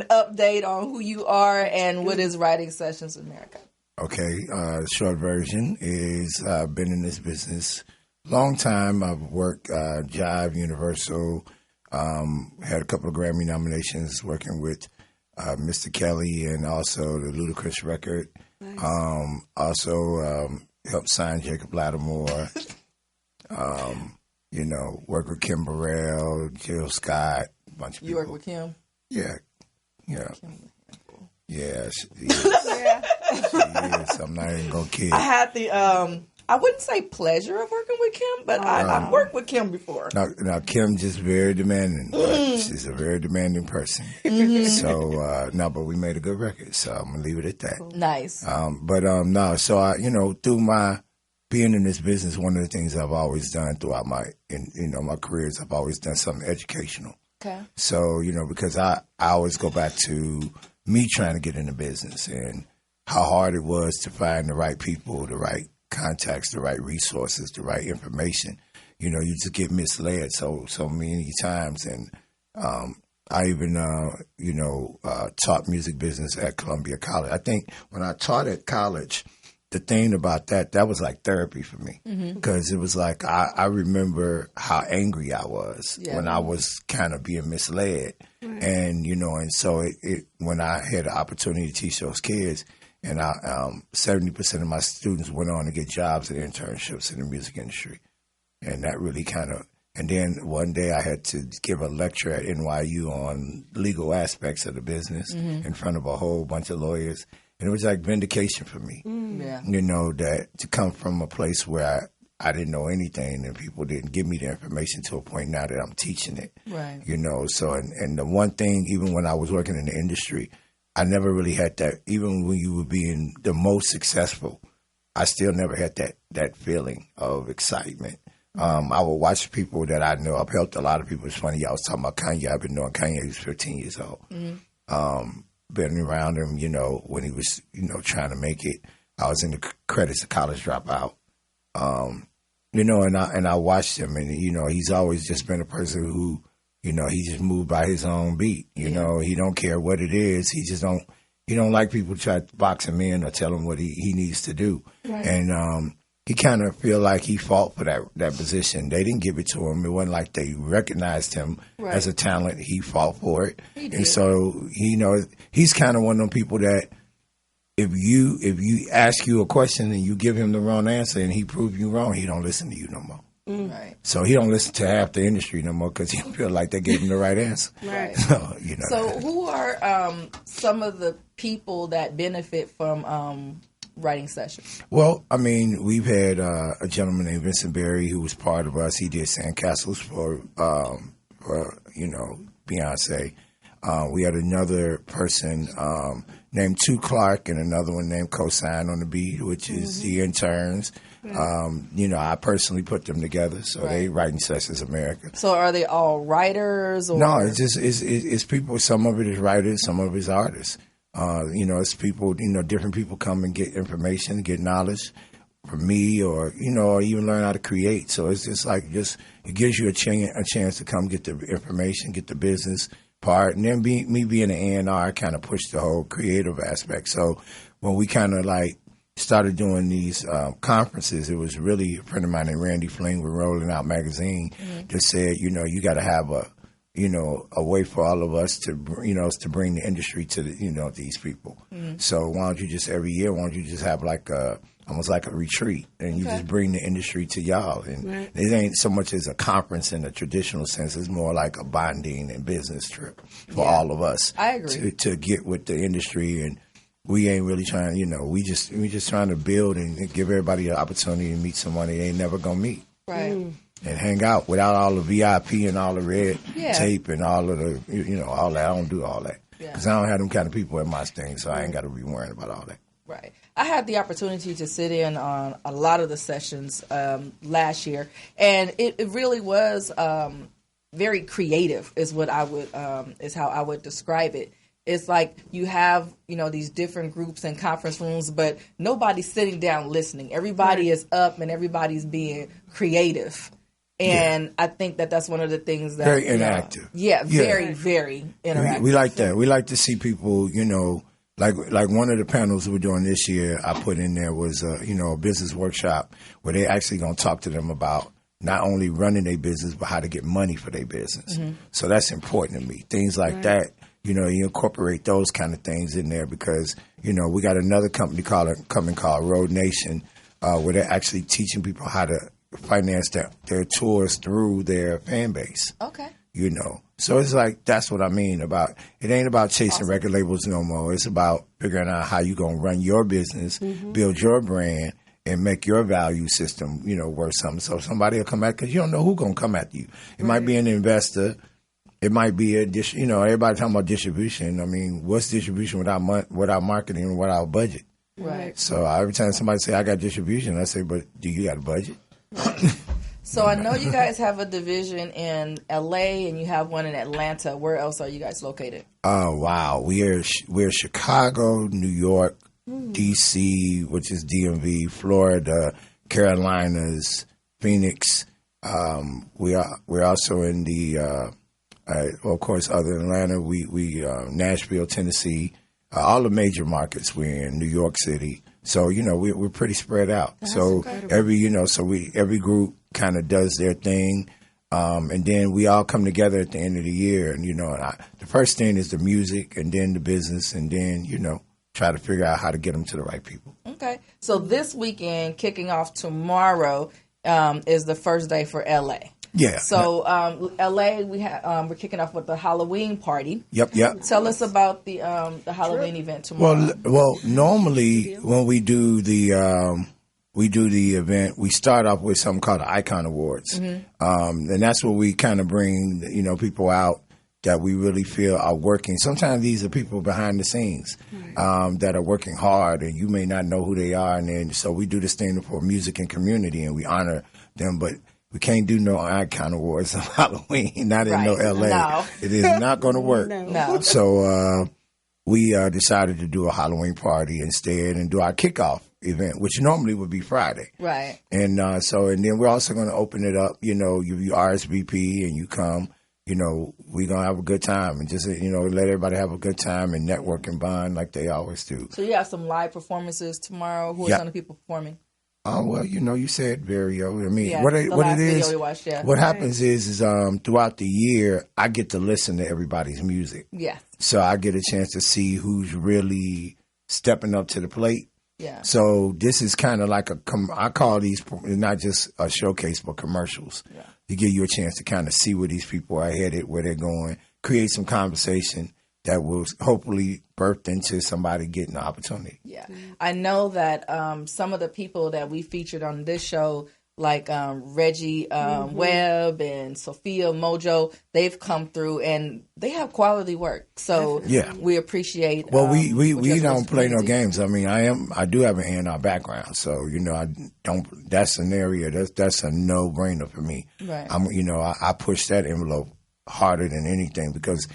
update on who you are and what is Writing Sessions America.
Okay, short version is I've been in this business long time. I've worked Jive, Universal, had a couple of Grammy nominations working with Mr. Kelly and also the Ludacris record. Nice. Also helped sign Jacob Lattimore. Work with Kim Burrell, Jill Scott, a bunch of people.
You work with Kim?
Yeah.
Kim.
Yeah, she is. I'm not even gonna kid.
I had the I wouldn't say pleasure of working with Kim, but I've worked with Kim before.
Now Kim just very demanding. She's a very demanding person. So but we made a good record, so I'm gonna leave it at that.
Nice.
So I, through my being in this business, one of the things I've always done throughout my career is I've always done something educational.
Okay.
So, because I always go back to me trying to get in the business and how hard it was to find the right people, the right contacts, the right resources, the right information. You just get misled so many times. And I even, taught music business at Columbia College. I think when I taught at college, the thing about that was like therapy for me, because it was like I remember how angry I was when I was kind of being misled, and and so it when I had the opportunity to teach those kids, and 70% of my students went on to get jobs and internships in the music industry, and that really kind of. And then one day I had to give a lecture at NYU on legal aspects of the business in front of a whole bunch of lawyers. And it was like vindication for me, that to come from a place where I didn't know anything and people didn't give me the information to a point now that I'm teaching it.
Right.
So, and the one thing, even when I was working in the industry, I never really had that. Even when you were being the most successful, I still never had that feeling of excitement. I would watch people that I know. I've helped a lot of people. It's funny, y'all was talking about Kanye. I've been knowing Kanye. He was 15 years old. Been around him, when he was, trying to make it. I was in the credits of College Dropout. And I watched him, and, he's always just been a person who, he just moved by his own beat. He don't care what it is. He don't like people to try to box him in or tell him what he needs to do. Right. And he kind of feel like he fought for that position. They didn't give it to him. It wasn't like they recognized him as a talent. He fought for it. And so, he's kind of one of them people that if you ask you a question and you give him the wrong answer and he prove you wrong, he don't listen to you no more. Right. So he don't listen to half the industry no more because he feel like they gave him the right answer. Right. So,
So who are some of the people that benefit from writing sessions?
Well, I mean, we've had a gentleman named Vincent Berry who was part of us. He did Sandcastles for Beyonce. We had another person named Tu Clark and another one named Cosign on the beat, which is the interns. I personally put them together, so they Writing Sessions America.
So are they all writers? Or?
No, it's just it's people. Some of it is writers, some of it is artists. It's people. Different people come and get information, get knowledge from me, or even learn how to create. So it's just it gives you a chance to come get the information, get the business part, and then me being an A&R kind of pushed the whole creative aspect. So when we kind of started doing these conferences, it was really a friend of mine named Randy Fling with Rolling Out Magazine that said, you got to have a way for all of us to, to bring the industry to these people. So why don't you just every year, have almost like a retreat, and you just bring the industry to y'all. And it ain't so much as a conference in a traditional sense. It's more like a bonding and business trip for all of us.
I agree.
To get with the industry, and we ain't really trying, we just trying to build and give everybody an opportunity to meet someone they ain't never gonna meet.
Right.
And hang out without all the VIP and all the red tape and all of the, all that. I don't do all that. Because I don't have them kind of people in my thing, so I ain't got to be worrying about all that.
Right. I had the opportunity to sit in on a lot of the sessions last year, and it really was very creative. Is what I would is how I would describe it. It's like you have these different groups and conference rooms, but nobody's sitting down listening. Everybody is up and everybody's being creative, and I think that that's one of the things that
very interactive.
Very very interactive.
We like that. We like to see people. Like one of the panels we're doing this year, I put in there was a business workshop where they actually going to talk to them about not only running their business but how to get money for their business. So that's important to me. Things like that, you incorporate those kind of things in there because we got another company called Road Nation where they're actually teaching people how to finance their tours through their fan base.
Okay.
So it's that's what I mean about, it ain't about chasing record labels no more. It's about figuring out how you going to run your business, build your brand, and make your value system, worth something. So somebody will come at, because you don't know who's going to come after you. It might be an investor. It might be everybody talking about distribution. I mean, what's distribution without marketing and without budget?
Right.
So every time somebody say, I got distribution, I say, but do you got a budget?
Right. So I know you guys have a division in LA and you have one in Atlanta. Where else are you guys located?
Oh, wow. We're Chicago, New York, DC, which is DMV, Florida, Carolinas, Phoenix. We're also in the, of course, other than Atlanta, we Nashville, Tennessee, all the major markets we're in, New York City. So, we're pretty spread out.
That's
so
incredible.
every group kind of does their thing. And then we all come together at the end of the year. And, the first thing is the music and then the business and then, try to figure out how to get them to the right people.
Okay. So this weekend, kicking off tomorrow, is the first day for LA.
Yeah.
So LA, we're kicking off with the Halloween party.
Yep.
Tell us about the Halloween event tomorrow.
Well, normally when we do the event, we start off with something called the Icon Awards, and that's where we kind of bring people out that we really feel are working. Sometimes these are people behind the scenes that are working hard, and you may not know who they are. And then, so we do this thing for music and community, and we honor them. But we can't do no icon awards on Halloween, not in no L.A.
No.
It is not going to work.
No.
So we decided to do a Halloween party instead and do our kickoff event, which normally would be Friday.
Right.
And and then we're also going to open it up. You RSVP and you come. We're going to have a good time and just, let everybody have a good time and network and bond like they always do.
So you have some live performances tomorrow. Who are some of the people performing?
Oh, well, you said Vario. I mean,
Yeah,
what
the
it
last
is,
video we watched, yeah.
what happens is throughout the year, I get to listen to everybody's music.
Yeah.
So I get a chance to see who's really stepping up to the plate.
Yeah.
So this is kind of like I call these not just a showcase, but commercials. Yeah. To give you a chance to kind of see where these people are headed, where they're going, create some conversation that will hopefully birth into somebody getting the opportunity.
Yeah. I know that some of the people that we featured on this show, like Reggie Webb and Sophia Mojo, they've come through and they have quality work. So we appreciate.
Well, we don't play no games. I mean, I do have an A&R background, so I don't. That's an area that's a no brainer for me.
Right.
I push that envelope harder than anything because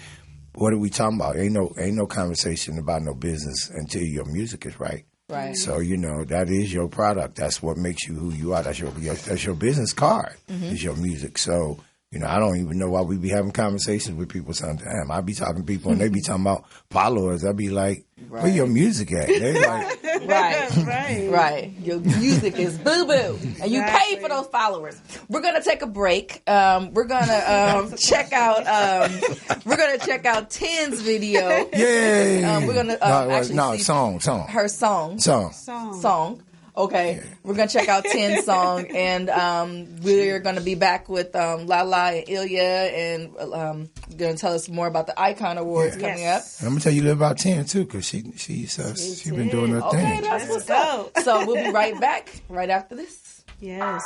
what are we talking about? Ain't no conversation about no business until your music is right.
Right.
So that is your product. That's what makes you who you are. That's your business card. Is your music. So I don't even know why we be having conversations with people. Sometimes I be talking to people and they be talking about followers. I be like, where your music at? They like,
right. Your music is boo boo, and you pay for those followers. We're gonna take a break. We're gonna check out. We're gonna check out Ten's video.
Yay!
We're gonna see
song.
Her song. Okay, we're gonna check out Ten's song, and we're gonna be back with Lala and Ilya, and gonna tell us more about the Icon Awards coming up.
I'm gonna tell you a little about Ten too, because she been doing her thing.
Okay, that's what's up. So we'll be right back right after this.
Yes.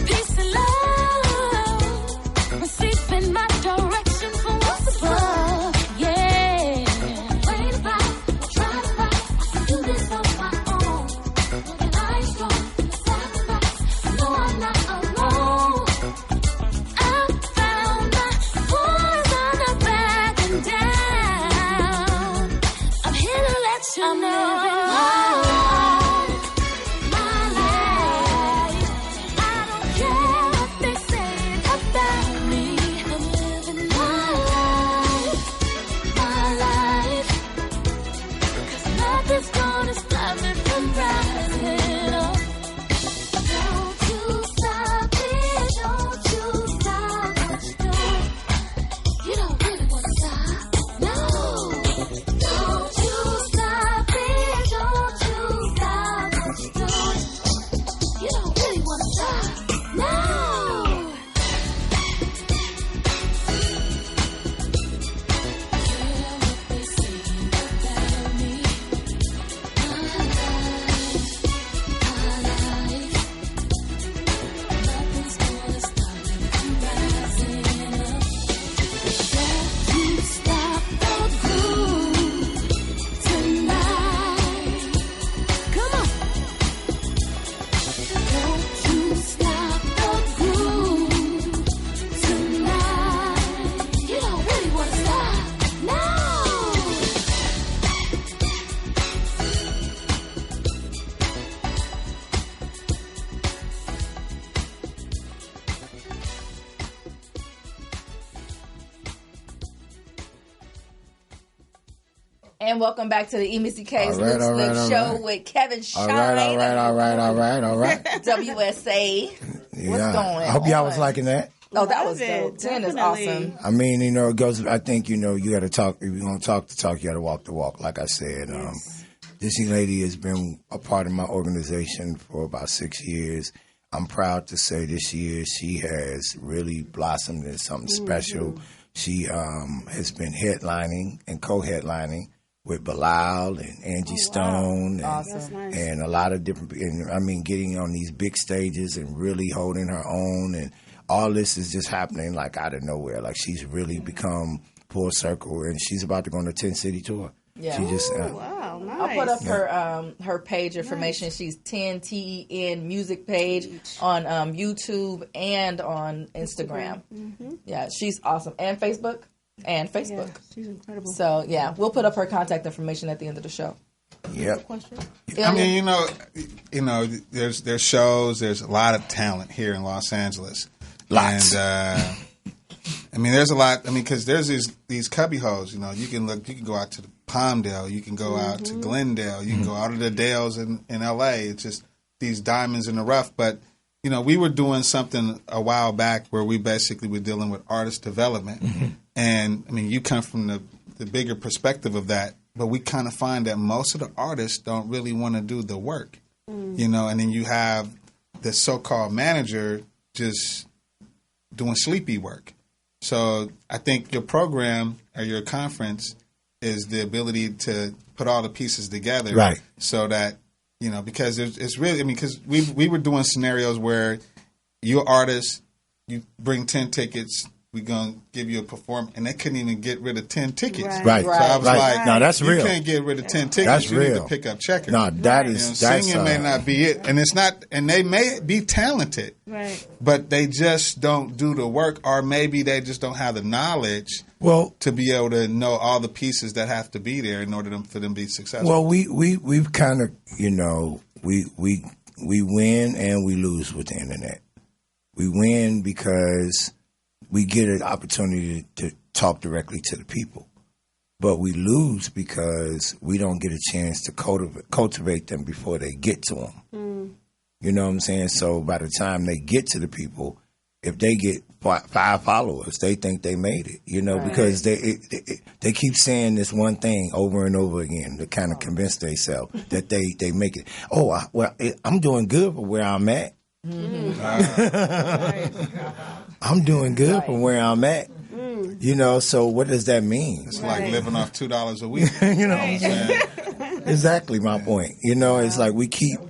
Peace
And welcome back to the Missy K's Look Slick Show with Kevin Shine.
All right.
WSA.
Yeah.
What's going on?
I hope y'all was liking that.
Oh, that was dope. 10 is awesome.
I mean, it goes, I think, you got to talk. If you're going to talk the talk, you got to walk the walk, like I said. This young lady has been a part of my organization for about 6 years. I'm proud to say this year she has really blossomed into something special. She has been headlining and co-headlining with Bilal and Angie Stone and a lot of different, getting on these big stages and really holding her own, and all this is just happening like out of nowhere. Like she's really become full circle, and she's about to go on a 10-city tour.
Yeah.
She just
wow, nice.
I'll put up her page information. Nice. She's 10TEN music page on YouTube and on Instagram. Yeah, she's awesome. And Facebook. Yeah,
she's incredible.
So yeah, we'll put up her contact information at the end of the show.
Yep.
I mean, there's shows. There's a lot of talent here in Los Angeles.
Lots.
And there's a lot. Because there's these cubby holes. You can go out to the Palmdale. You can go out to Glendale. You can go out to the Dales in L.A. It's just these diamonds in the rough. But we were doing something a while back where we basically were dealing with artist development. And you come from the bigger perspective of that. But we kind of find that most of the artists don't really want to do the work, and then you have the so-called manager just doing sleepy work. So I think your program or your conference is the ability to put all the pieces together,
right? So
that because it's really because we were doing scenarios where you're artist, you bring 10 tickets. We're going to give you a performance. And they couldn't even get rid of 10 tickets.
Right.
So I was like,
no, that's real.
You can't get rid of 10 tickets.
That's
you
real.
Need to pick up checkers.
No, that's
singing may not be it. And it's not, and they may be talented.
Right.
But they just don't do the work, or maybe they just don't have the knowledge to be able to know all the pieces that have to be there in order for them to be successful.
Well, we've kind of, we win and we lose with the internet. We win because we get an opportunity to talk directly to the people. But we lose because we don't get a chance to cultivate them before they get to them. You know what I'm saying? So by the time they get to the people, if they get 5 followers, they think they made it, because they keep saying this one thing over and over again to kind of convince themselves that they make it. Oh, I'm doing good for where I'm at. I'm doing good from where I'm at. So what does that mean?
It's like living off $2 a week.
You know what I'm saying? Exactly my point. It's like we keep,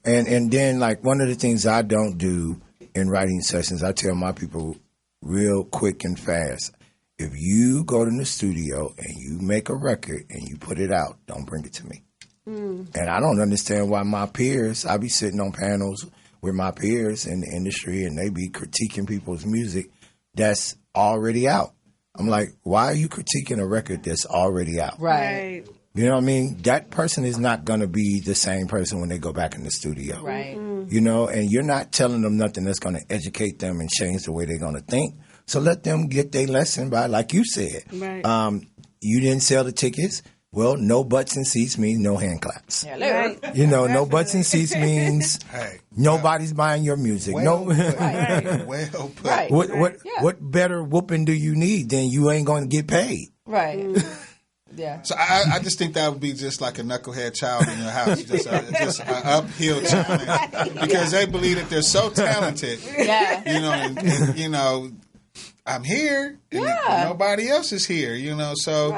and then like one of the things I don't do in writing sessions, I tell my people real quick and fast, if you go to the studio and you make a record and you put it out, don't bring it to me. And I don't understand why my peers, I be sitting on panels with my peers in the industry and they be critiquing people's music that's already out. I'm like, why are you critiquing a record that's already out?
Right.
You know what I mean? That person is not going to be the same person when they go back in the studio.
Right.
And you're not telling them nothing that's going to educate them and change the way they're going to think. So let them get their lesson by, like you said.
Right.
You didn't sell the tickets. Well, no butts and seats means no hand claps.
Right.
No butts and seats means nobody's buying your music.
Well put.
Right.
Well put.
Right.
What better whooping do you need than you ain't going to get paid?
Right. Yeah.
So I just think that would be just like a knucklehead child in your house, just an uphill challenge, because they believe that they're so talented.
Yeah.
And I'm here, and nobody else is here, So,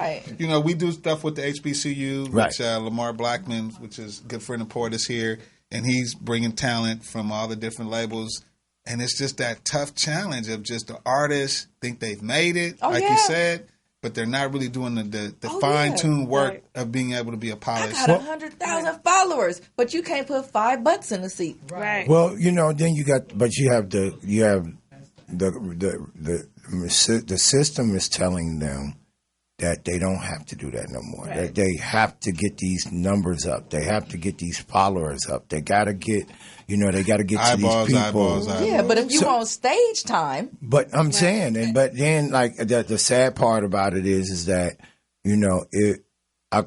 we do stuff with the HBCU, which Lamar Blackman, which is a good friend of Port, is here, and he's bringing talent from all the different labels. And it's just that tough challenge of just the artists think they've made it, you said, but they're not really doing the fine-tuned work of being able to be a polished.
I got 100,000 followers, but you can't put 5 butts in the seat.
Right.
Well, then you have the system is telling them that they don't have to do that no more.
Right.
That they have to get these numbers up. They have to get these followers up. They got to get, they got to get
eyeballs,
to these people.
Eyeballs.
Yeah, but if you want stage time.
But I'm saying, but then like the sad part about it is that,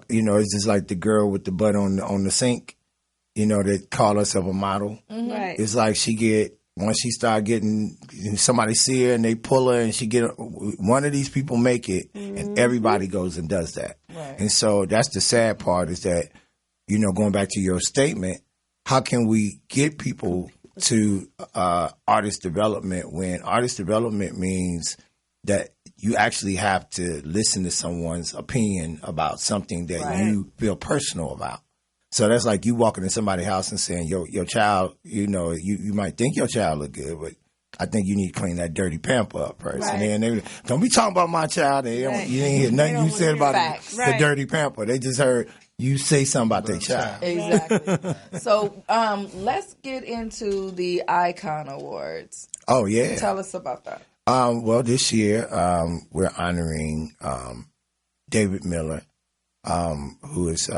it's just like the girl with the butt on the sink, that call herself a model.
Mm-hmm. Right.
It's like once she start getting, somebody see her and they pull her and she one of these people make it, and everybody goes and does that.
Right.
And so that's the sad part, is that, going back to your statement, how can we get people to artist development when artist development means that you actually have to listen to someone's opinion about something that you feel personal about. So that's like you walking in somebody's house and saying, your child, you might think your child look good, but I think you need to clean that dirty pamper up first. Right. And then don't be talking about my child. You didn't hear nothing you said about the dirty pamper. They just heard you say something about their child.
Exactly. So let's get into the Icon Awards.
Oh, yeah.
Tell us about that.
Well, this year we're honoring David Miller, who is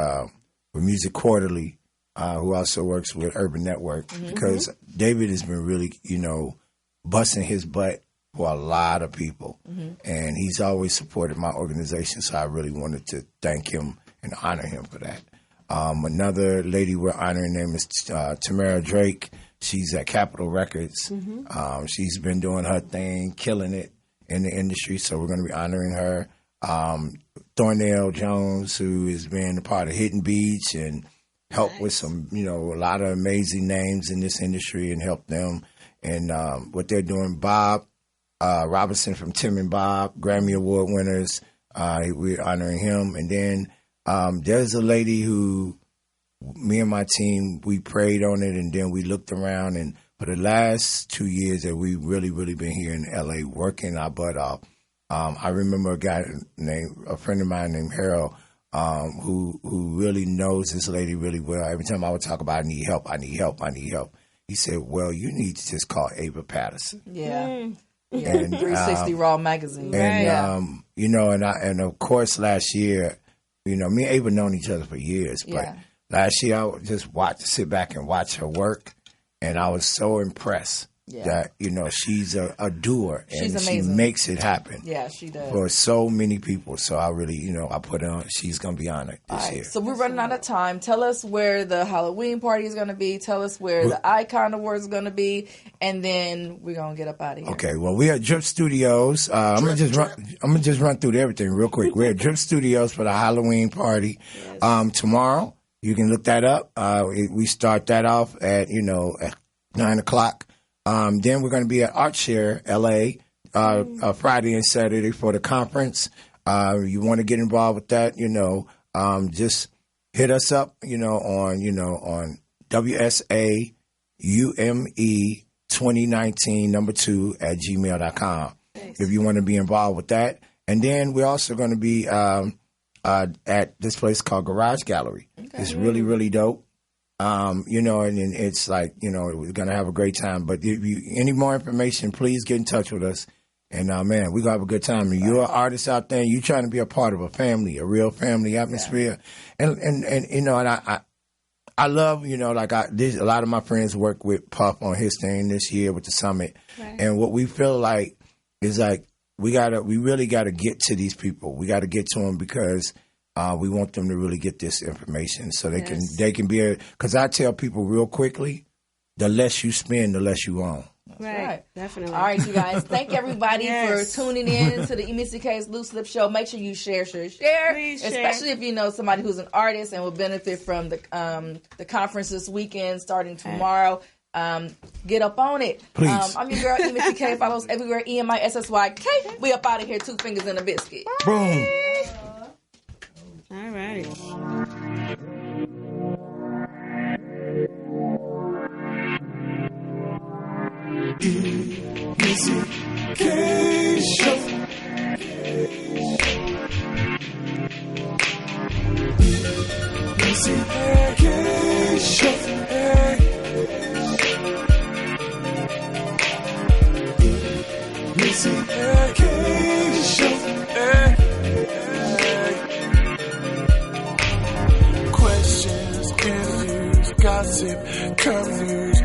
with Music Quarterly, who also works with Urban Network, because David has been really, busting his butt for a lot of people. And he's always supported my organization, so I really wanted to thank him and honor him for that. Another lady we're honoring, name is Tamara Drake. She's at Capitol Records. She's been doing her thing, killing it in the industry, so we're going to be honoring her. Thornell Jones, who has been a part of Hidden Beach and helped with some, a lot of amazing names in this industry and helped them. And what they're doing, Bob Robinson from Tim and Bob, Grammy Award winners, we're honoring him. And then there's a lady who, me and my team, we prayed on it, and then we looked around, and for the last 2 years that we've really, really been here in LA working our butt off. I remember a friend of mine named Harold, who really knows this lady really well. Every time I would talk about, I need help, he said, well, you need to just call Ava Patterson.
Yeah. And 360 Raw Magazine.
And, and of course last year, me and Ava known each other for years, but last year I would just sit back and watch her work, and I was so impressed that, she's a doer, and
she's amazing.
She makes it happen.
Yeah, she does.
For so many people. So I really, I put her on, she's going to be honored this year.
So we're running out of time. Tell us where the Halloween party is going to be. Tell us where the Icon Awards is going to be. And then we're going to get up out of here.
Okay, well, we're at Drip Studios. I'm going to just run through everything real quick. We're at Drip Studios for the Halloween party. Tomorrow, you can look that up. We start that off at 9 o'clock. Then we're going to be at ArtShare LA Friday and Saturday for the conference. You want to get involved with that, just hit us up, on WSAUME 2019 2@gmail.com if you want to be involved with that. And then we're also going to be at this place called Garage Gallery. Okay. It's really, really dope. And it's like, we're going to have a great time. But if you any more information, please get in touch with us. And, man, we're going to have a good time. And you're an artist out there, and you're trying to be a part of a family, a real family atmosphere. Yeah. And I love, a lot of my friends work with Puff on his thing this year with the summit. Right. And what we feel like is like we really got to get to these people. We got to get to them because we want them to really get this information so they can be because I tell people real quickly, the less you spend, the less you own.
Right.
Definitely.
All right, you guys. Thank everybody for tuning in to the Missy K's Loose Lip Show. Make sure you share.
Please
especially if you know somebody who's an artist and will benefit from the conference this weekend starting tomorrow. Get up on it.
Please.
I'm your girl, Missy K. Follow us everywhere, EMISSYK. We up out of here, 2 fingers in a biscuit.
Boom.
All right.
Missy K Show. Missy K Show. Missy K Show. Questions, interviews, gossip, current news.